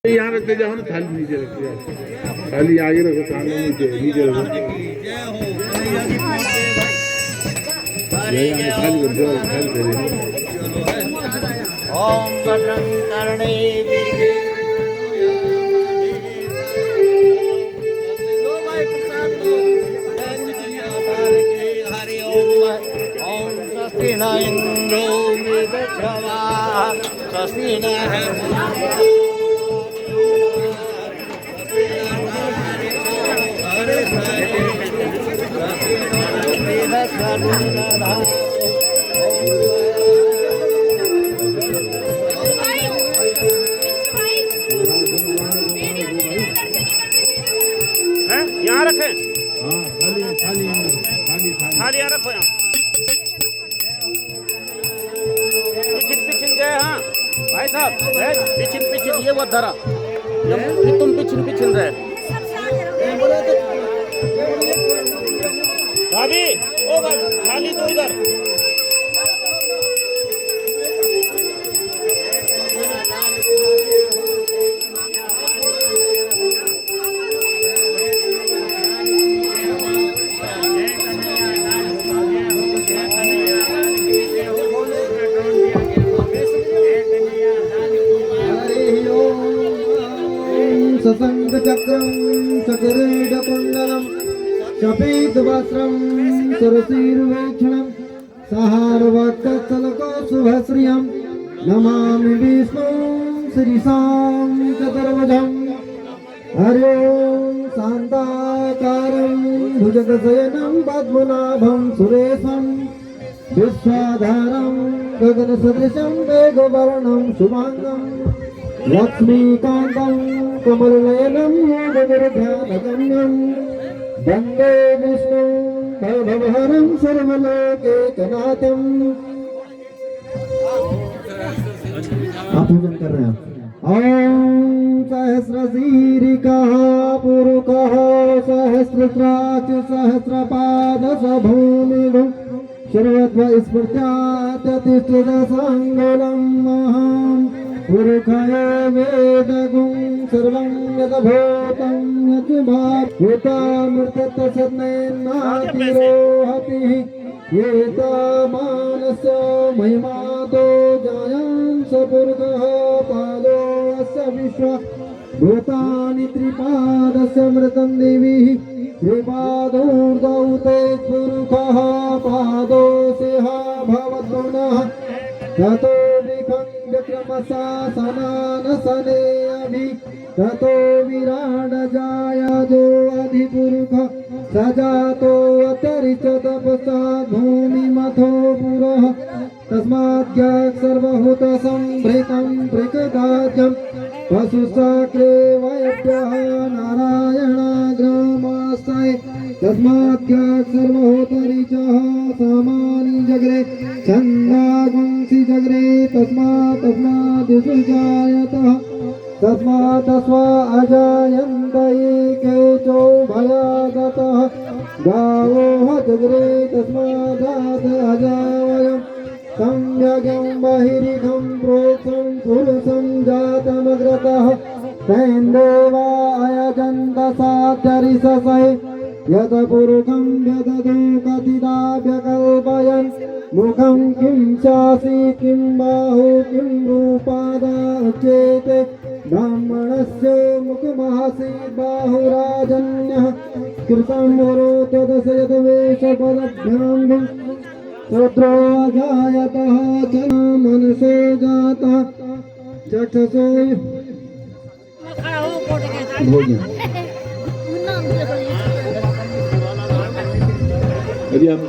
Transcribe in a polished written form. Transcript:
यहाँ रखते जाओ ना, थाली नीचे रखते जाओ, थाली आगे रखो, सामने नीचे नीचे रखो, थाली कर दो, थाली दे दो। ओम भद्रं कर्णे हरि ओम स्वस्ति न इंद्रो विदध्वा स्वस्ति नः यहाँ रखें, हाँ थाली थाली थाली थाली यहाँ रखो, यहाँ पिछिन पिछिन गए। हाँ भाई साहब, पिछिन पिछिन ये वो धरा, तुम पिछिन पिछिन रहे। भाभी ओ भाई, थाली दो इधर। ससंग चक्रं चक्रेड कुंडलं शपीत वस्त्रं सुरसीर्वेक्षणं सहारवक्षस्थलको शुभश्रियं नमामि विष्णुं श्रीशां चतुर्भुजं हरि ओं शान्ताकारं भुजगशयनं पद्मनाभं सुरेशं विश्वाधारं गगनसदृशं मेघवर्णं शुभांगं लक्ष्मीकान्तं कमलनयनं योगनिर्ध्यानगम्यं वन्दे विष्णुं भवभवहरं सर्वलोकैकनाथम्। आप पूजन कर रहे हैं। ओम सहस्रशीरिकः पुरुषः सहस्रस्राक्ष सहस्रपाद सभूमिभुं सर्वत्व स्मृत्यात्यतिष्ठदशाङ्गुलं महाम् पुरुषाय वेदगुं सर्वं यद्भूतं यद्भाव्युतामृतसन्नेनातिरोहतिः एतामानस्य महिमातो जायां स पुरुषः पादोऽस्य विश्वा भूतानि त्रिपादस्य मृतं देवीः त्रिपादोर्धौ ते पुरुषः पादोऽस्यः भवतुनः ततो विक्रमशासनानसने अभि ततो विराडजायजो अधिपुरुष सजातो अतरिचत पश्चात् भूमिमथो पुरः तस्माद्याक् सर्वभूत संभृतं पृकदाज्यं पशुसक्रे वैभ्यः नारायणाग्रमास्ते तस्माद्याक् सर्वभूतरिचः सामानि जग्रे छन्दागुंसि जग्रे तस्मात् जायतः तस्मात् स्वा अजायन्त एकेचो भयागतः गावो जग्रे तस्मादात् अजावयम् सम्यगं बहिरिखं प्रोक्तं पुरुषं जातमग्रतः तैन्देवा अयजन्त साचरिससै यत पुरुषं व्यदधो कथिताभ्यकल्पयन् मुखं किं चासि किं बाहु किं रूपादा उच्यते ब्राह्मणस्य मुखमासीत् बाहुराजन्यः कृतं वरो तदसयद्वेषपदभ्यां शूद्रो अजायतः च मनसो जातः चक्षुषो भोजन अभी आप